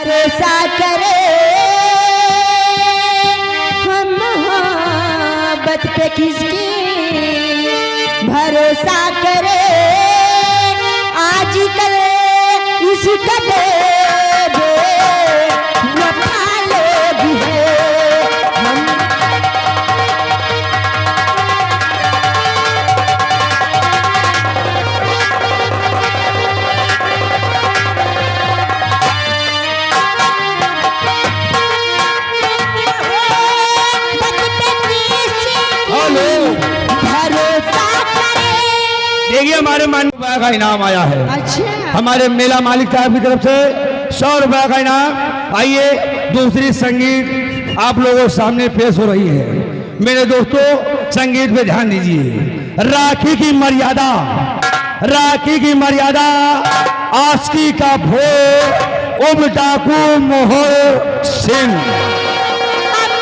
भरोसा करे हम मोहब्बत पे किसकी भरोसा करे आजकल इस कदे वफा लोग हैं हम देखिए हमारे ₹100 का इनाम आया है। अच्छा। हमारे मेला मालिक साहब की तरफ से ₹100 का इनाम। आइए दूसरी संगीत आप लोगों के सामने पेश हो रही है। मेरे दोस्तों संगीत पे ध्यान दीजिए। राखी की मर्यादा, राखी की मर्यादा, आस्की का भोग, उब डाकू मोहर सिंह।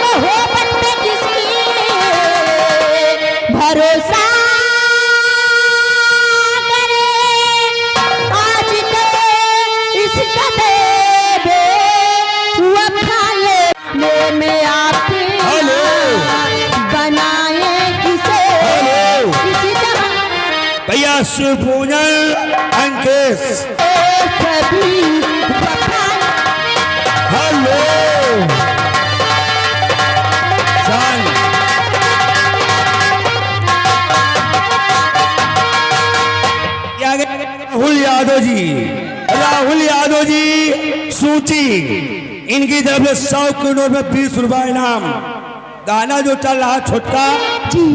मोहब्बत पे किसकी भरोसा में आप बनाए किसे किसी भैया सुपूजन अंकेश सभी हेलो राहुल यादव जी, राहुल यादव जी सूची, इनकी तरफ से 100 के नोट में ₹20 इनाम। गाना जो चल रहा छोटका जी,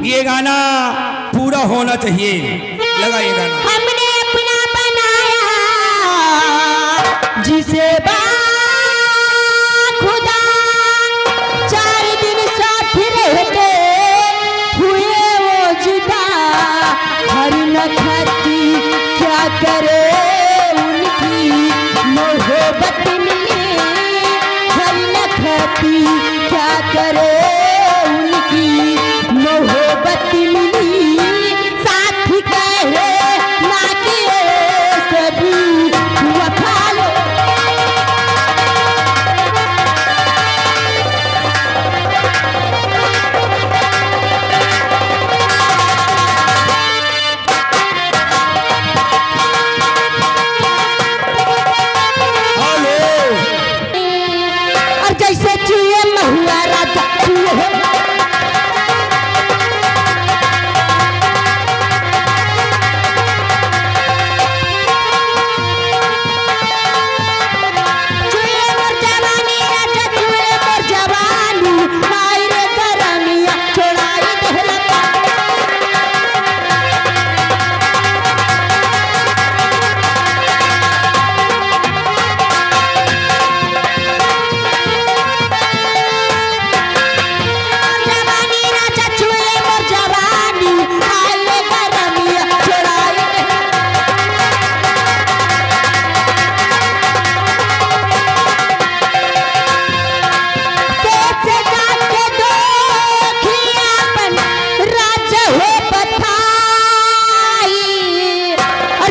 ये गाना पूरा होना चाहिए। लगा ये गाना। हमने अपना बनाया जिसे खुदा 4 दिन साथ रह के हुए वो जुदा। हर नखती क्या करे उनकी मोहब्बत क्या करे उनकी मोहब्बत मिली साथ कहे ना किए सभी वफा लो। और जैसे चूहे महुआ राजा चूहे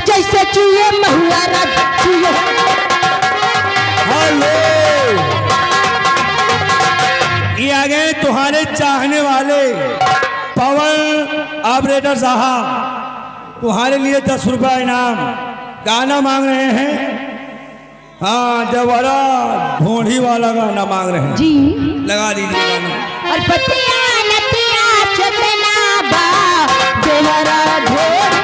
जैसे चूहे महुआ राजा चूहे। हेलो ये आ गए तुम्हारे चाहने वाले पवन ऑपरेटर साहब, तुम्हारे लिए ₹10 इनाम। गाना मांग रहे हैं। हाँ जवारा ढोंढी वाला गाना मांग रहे हैं जी, लगा दीजिए गाना। और पतिया नतिया चतना बा जवारा ढोल